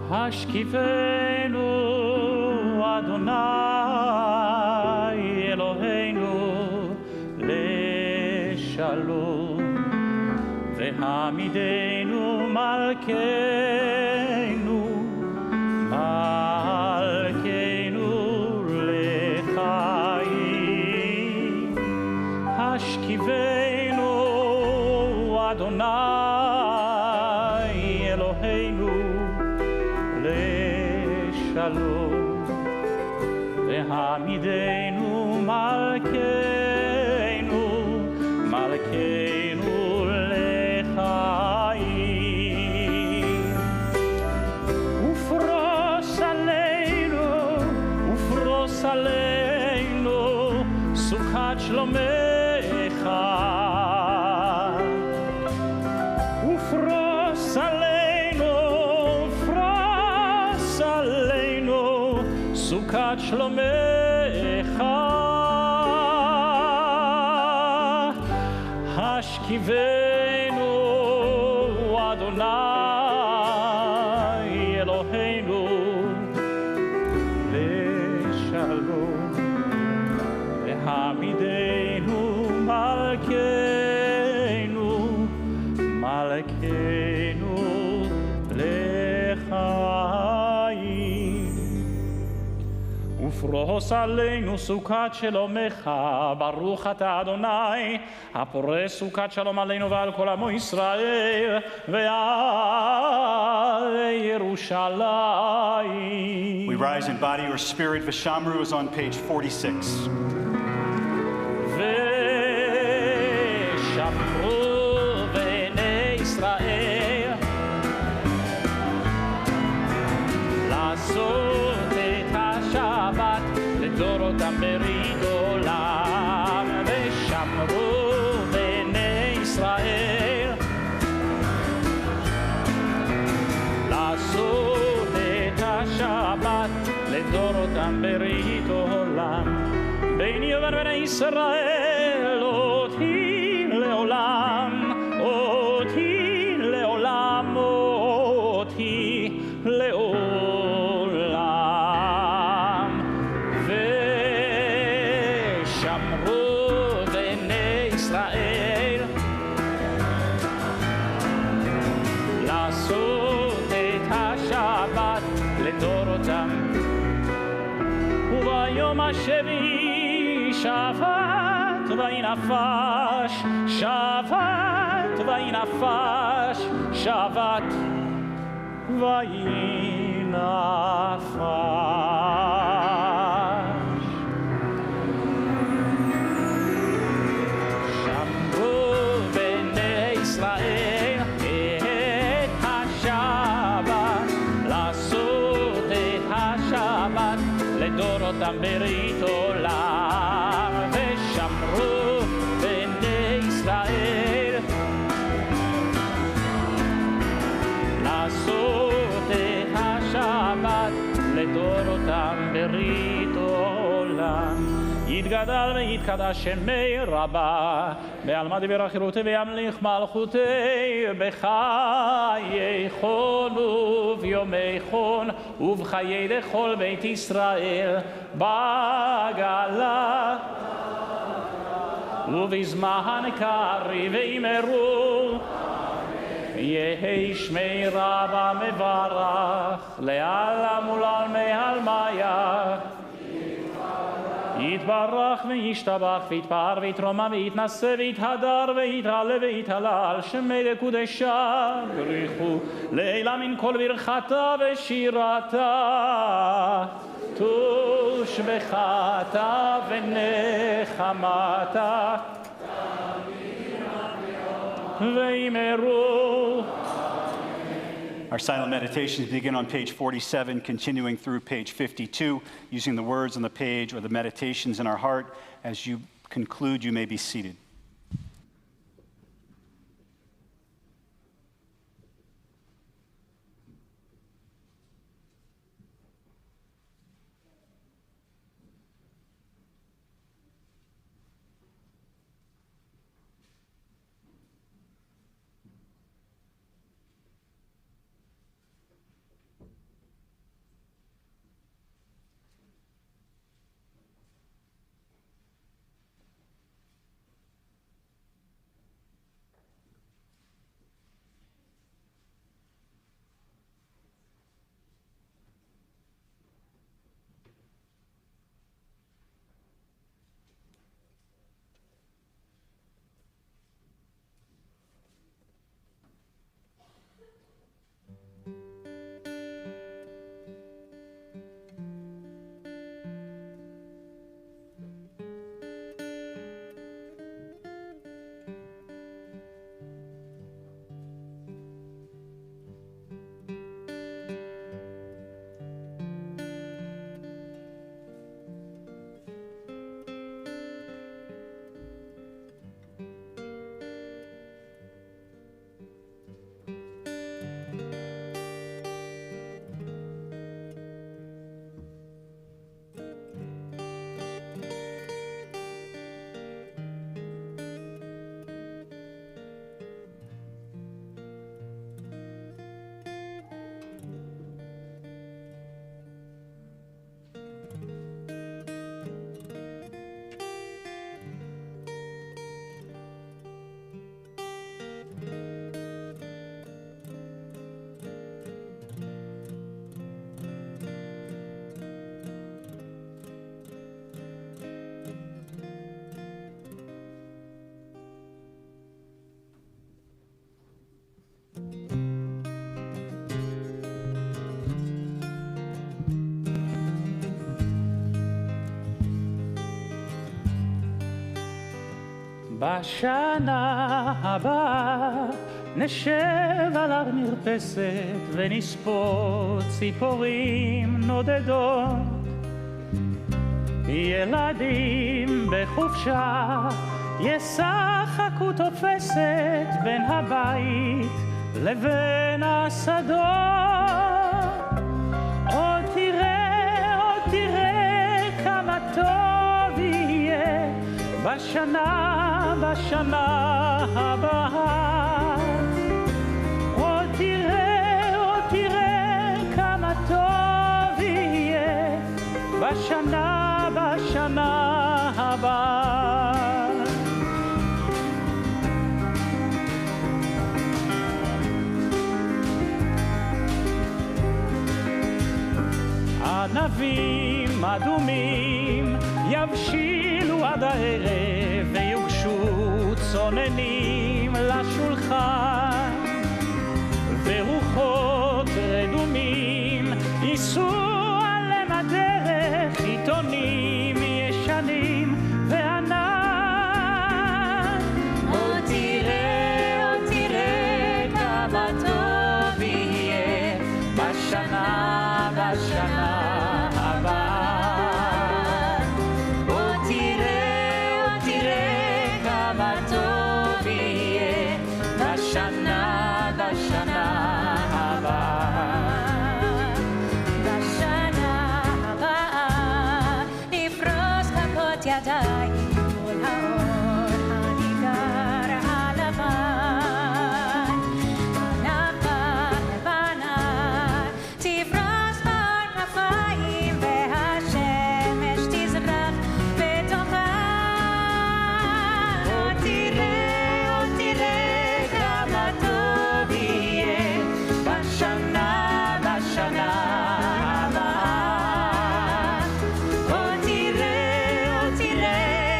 Hashkivenu Adonai Eloheinu leShalom Vehamidenu Malkeinu leChaim Hashkivenu Adonai Eloheinu leShalom Vehamidenu Malkeinu leChaim Ufrosh aleinu סוכת שלומך, השכיבנו אדוני אלוהינו לשלום, להעמידנו מלכנו לחיים, ופרוס עלינו סוכת שלומך, ברוך אתה אדוני הפורס סוכת שלום עלינו ועל כל עמו ישראל ועל ירושלים. We rise in body or spirit. Vishamru is on page 46. ושמרו בני ישראל לעשות את השבת לדורותם ברית עולם. ושמרו בני ישראל לעשות את השבת לדורותם ברית עולם. ביני ובין בני ישראל אותי לעולם, אותי לעולם, אותי לעולם. ושמרו בני ישראל לעשות את השבת לדורותם. וביום השביעי שבת וינפש, שבת וינפש, שבת וינפש. שמרו בני ישראל את השבת, לעשות את השבת לדורותם ברית עולם. ושמרו בני ישראל לעשות את השבת לדורותם ברית עולם. יתגדל ויתקדש שמי רבה בעלמא דיבר חירותי וימליך מלכותי בחיי חון וביומי חון ובחיי לכל בית ישראל בגלה ובזמן קריב וימרו. יהי שמי רבה מברך לעלם ולעלמי עלמיה. יתברך וישתבח ויתפאר ויתרומם ויתנשא ויתהדר ויתעלה ויתהלל שמי לקודשה בריחו לעילה מן כל ברכתה ושירתה תושבחתה ונחמתה וימרו. Our silent meditations begin on page 47, continuing through page 52, using the words on the page or the meditations in our heart. As you conclude, you may be seated. בשנה הבאה נשב על הר מרפסת ונספור ציפורים נודדות. ילדים בחופשה ישחקו תופסת בין הבית לבין השדות. עוד תראה כמה טוב יהיה בשנה הבאה. עוד תראה כמה טוב יהיה בשנה הבאה. ענבים אדומים יבשילו עד הערב ויוגשו צוננים לשולחן, ורוחות רדומים ייסעו עליהם הדרך, עיתונים ישנים וענן. עוד תראה כמה טוב יהיה בשנה הבאה. עוד תראה כמה טוב יהיה בשנה הבאה. בשנה הבאה נפרוס כפות ידיים מול האור הניגר הלבן. ענבה לבנה תפרוס בכנפיים והשמש תזרח בתוכה. עוד תראה כמה טוב יהיה בשנה הבאה. עוד תראה כמה טוב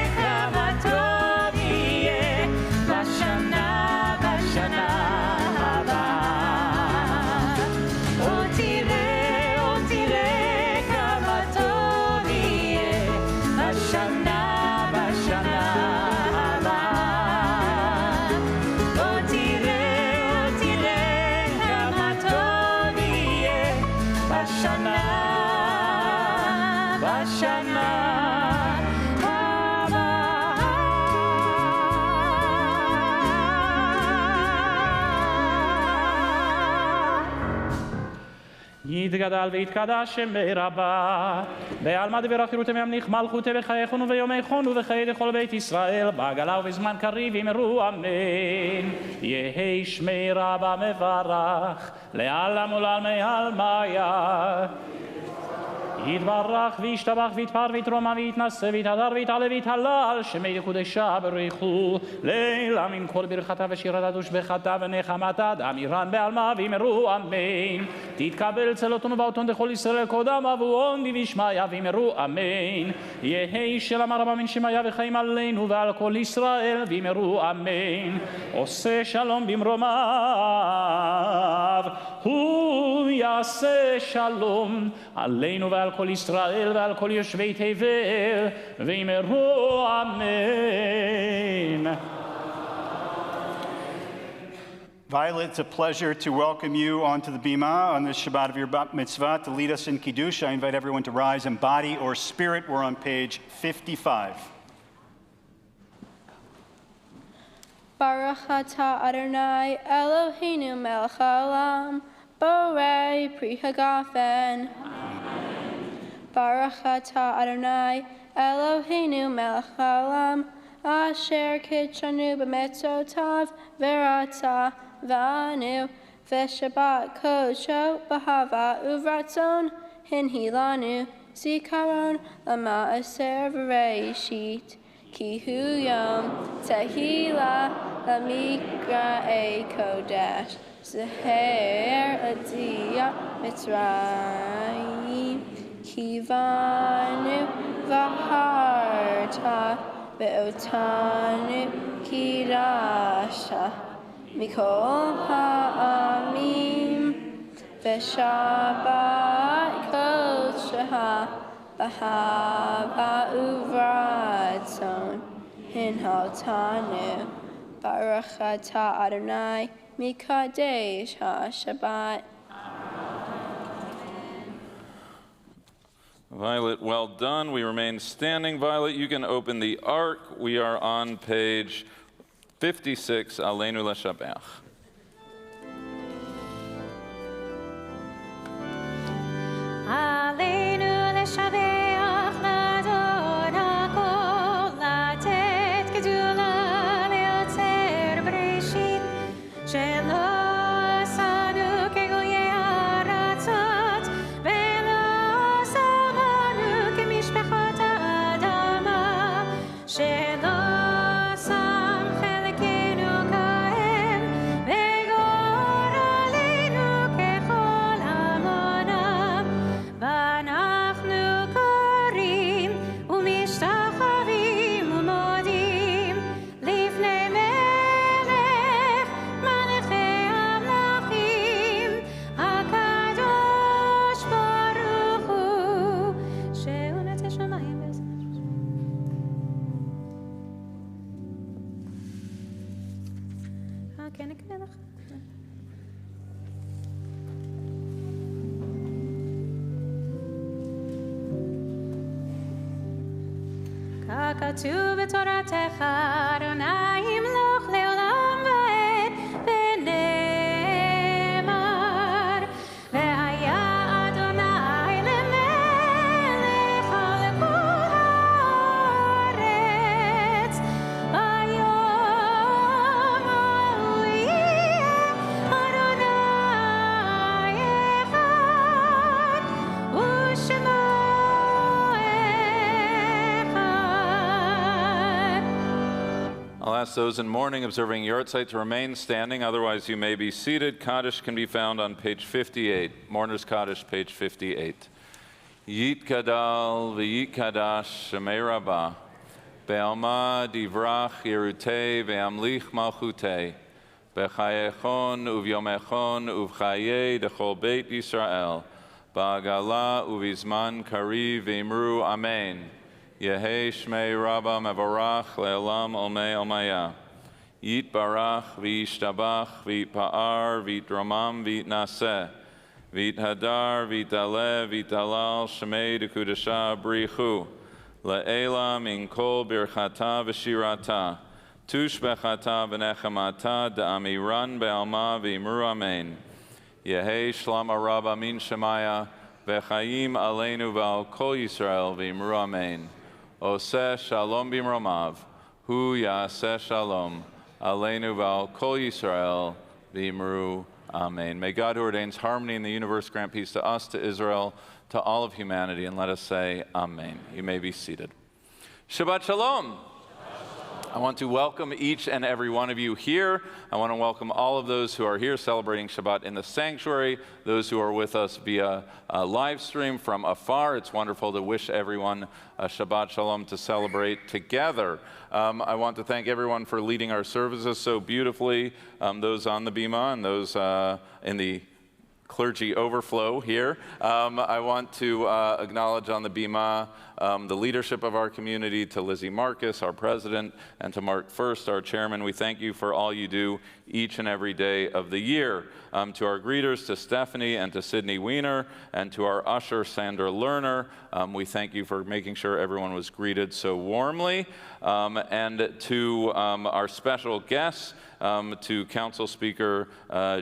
יהיה בשנה הבאה. עוד תראה כמה טוב יהיה בשנה הבאה. עוד תראה כמה טוב יהיה בשנה יתגדל ויתקדש שמי רבה בעלמא דברה חירותם ימליך מלכותי בחייכון ויומייכון ובחיי לכל בית ישראל בעגלה ובזמן קריב אמרו אמן. יהי שמי רבה מברך לעלם ולעלמי עלמיה. יתברך וישתבח ויתפאר ויתרומם ויתנשא ויתהדר ויתעלה ויתהלל שמי לקודשה בריחו לילה מן כל ברכתה ושירתה ושבחתה ונחמתה דאמירן בעלמא ואמרו אמן. תתקבל צלותון ובאותון דכל ישראל קודם אבואון דבשמיא ואמרו אמן. יהי שלום רבה מן שמיה וחיים עלינו ועל כל ישראל ואמרו אמן. עושה שלום במרומיו הוא יעשה שלום עלינו ועל כל ישראל ועל כל יושבי תבל ואמרו אמן. Violet, it's a pleasure to welcome you onto the bima on this Shabbat of your bat mitzvah to lead us in Kiddush. I invite everyone to rise in body or spirit. We're on page 55. Baruch atah Adonai Eloheinu melech haolam borei pri hagafen. Baruch atah Adonai Eloheinu melech haolam asher kitshanu b'mitzvotav v'ratzah v'anu v'shabbat kodsho b'hava uvratzon hinhilanu zikaron lama'aser v'reishit ki hu yom tehila lamikra e kodesh zeher adiyah mitzrayim kivanu v'harta ve'otanu kirasha mikol ha'amim ve'shabbat kodsha b'hava uvratzon hinhaltanu. Baruch atah Adonai mikadesh ha-Shabbat. Violet, well done. We remain standing. Violet, you can open the ark. We are on page 56, Aleinu Leshabach. Aleinu leshabeach ladon hakol, latet gedula leotzer breshit, shelo asanu kegoyei haratzot, velo samanu kemishpachot ha'adama, shelo sam chelekenu kahem, vegor aleinu kechol hamonam. ואנחנו קוראים ומשתחווים ומודים לפני מלך מלכי המלכים הקדוש ברוך הוא שהוא נטע שמיים וארץ. כן, נקרא לך. ככתוב בתורתך, אדוני ימלוך לעולם ועד, ונאמר, והיה אדוני למלך על כל הארץ, ביום ההוא יהיה אדוני אחד, ושמו I'll ask those in mourning observing Yahrzeit to remain standing, otherwise you may be seated. Kaddish can be found on page 58, Mourner's Kaddish, page 58. Yitkadal v'yitkadash shemei rabbah, be'alma divrach yerutei ve'amlich malchutei, b'chayechon uv'yomechon uv'chayei dechol beit Yisrael, ba'agala uv'izman kariv v'imru amen. Yehei Shmei Rabba Mevarach Le'olam Olmei Olmaya. Yit Barach V'yishtabach V'yitpa'ar V'yitramam V'yitnaseh. V'yithadar V'yitale V'yitalal Shmei Dekudasha Brichu. Le'ela Min Kol Birchata V'shirata. Tush Bechata V'nechamata Da'amiran Be'alma V'imru Amen. Yehei Shlama Rabba Min Shemaya V'chayim Aleinu V'al Kol Yisrael V'imru Amen. Oseh Shalom Bimromav, Hu Yaseh Shalom, Aleinu V'al Kol Yisrael, V'imru Amen. May God, who ordains harmony in the universe, grant peace to us, to Israel, to all of humanity, and let us say Amen. You may be seated. Shabbat Shalom. I want to welcome each and every one of you here. I want to welcome all of those who are here celebrating Shabbat in the sanctuary, those who are with us via live stream from afar. It's wonderful to wish everyone a Shabbat Shalom to celebrate together. I want to thank everyone for leading our services so beautifully, those on the Bima and those in the clergy overflow here. I want to acknowledge on the Bima the leadership of our community, to Lizzie Marcus, our president, and to Mark First, our chairman. We thank you for all you do each and every day of the year. To our greeters, to Stephanie and to Sydney Wiener, and to our usher, Sandra Lerner, we thank you for making sure everyone was greeted so warmly. And to our special guests, to Council Speaker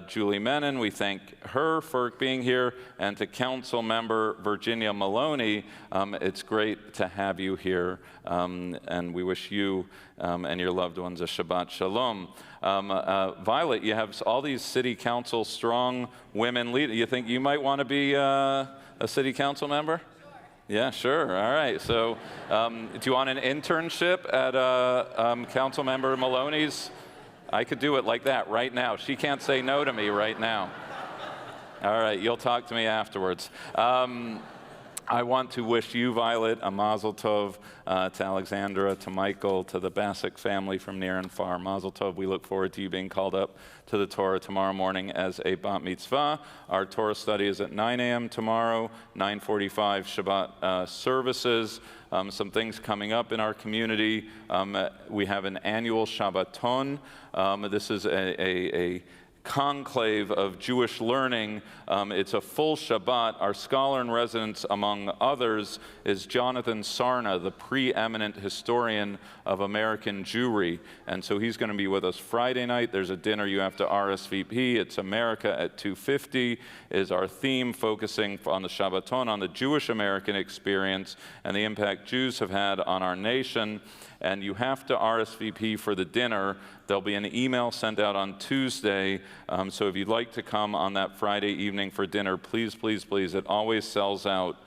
Julie Menon, we thank her for being here, and to Council Member Virginia Maloney, it's great to have you here, and we wish you and your loved ones a Shabbat Shalom. Violet, you have all these city council strong women leaders. You think you might want to be a city council member? Yeah, sure. All right. So do you want an internship at Council Member Maloney's? I could do it like that right now. She can't say no to me right now. All right. You'll talk to me afterwards. I want to wish you, Violet, a mazel tov, to Alexandra, to Michael, to the Bassick family from near and far. Mazel tov. We look forward to you being called up to the Torah tomorrow morning as a bat mitzvah. Our Torah study is at 9 a.m. tomorrow, 9:45 Shabbat services. Some things coming up in our community. We have an annual Shabbaton. This is a conclave of Jewish learning. It's a full Shabbat. Our scholar in residence, among others, is Jonathan Sarna, the preeminent historian of American Jewry. And so he's going to be with us Friday night. There's a dinner you have to RSVP. It's America at 2:50 is our theme, focusing on the Shabbaton, on the Jewish American experience and the impact Jews have had on our nation. And you have to RSVP for the dinner. There'll be an email sent out on Tuesday. So if you'd like to come on that Friday evening for dinner, please, please, please. It always sells out,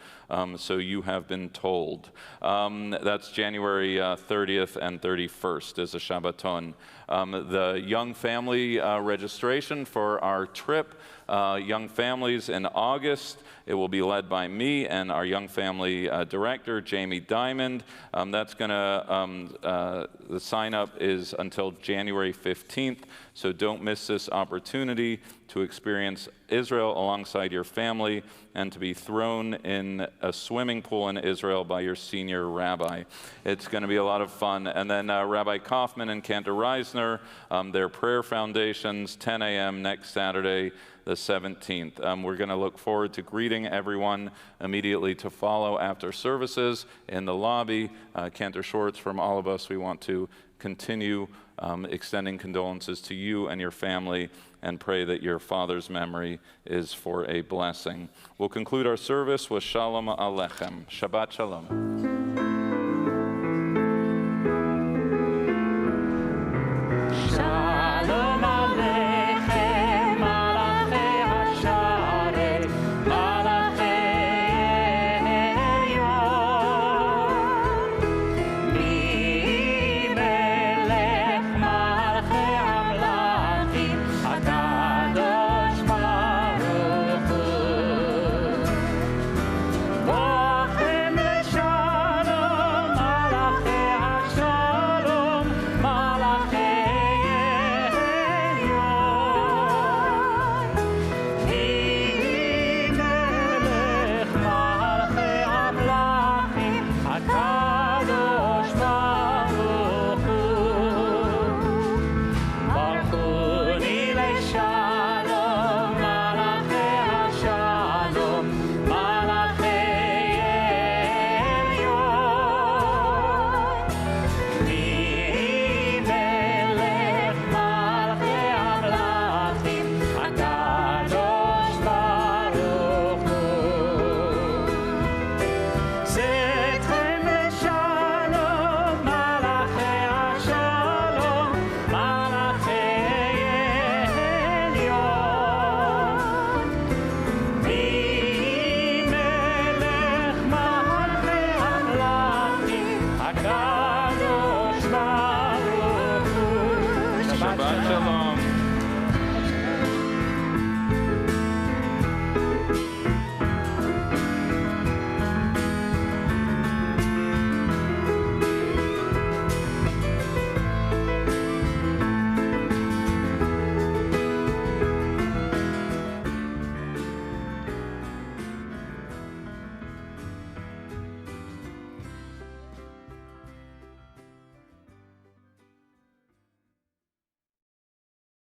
so you have been told. That's January 30th and 31st is a Shabbaton. The young family registration for our trip, young families in August, it will be led by me and our young family director, Jamie Diamond. That's going to, the sign up is until January 15th, so don't miss this opportunity to experience Israel alongside your family and to be thrown in a swimming pool in Israel by your senior rabbi. It's going to be a lot of fun. And then Rabbi Kaufman and Cantor Reisner, their prayer foundations, 10 a.m. next Saturday, the 17th. We're going to look forward to greeting everyone immediately to follow after services in the lobby. Cantor Schwartz, from all of us, we want to continue extending condolences to you and your family and pray that your father's memory is for a blessing. We'll conclude our service with Shalom Aleichem. Shabbat Shalom.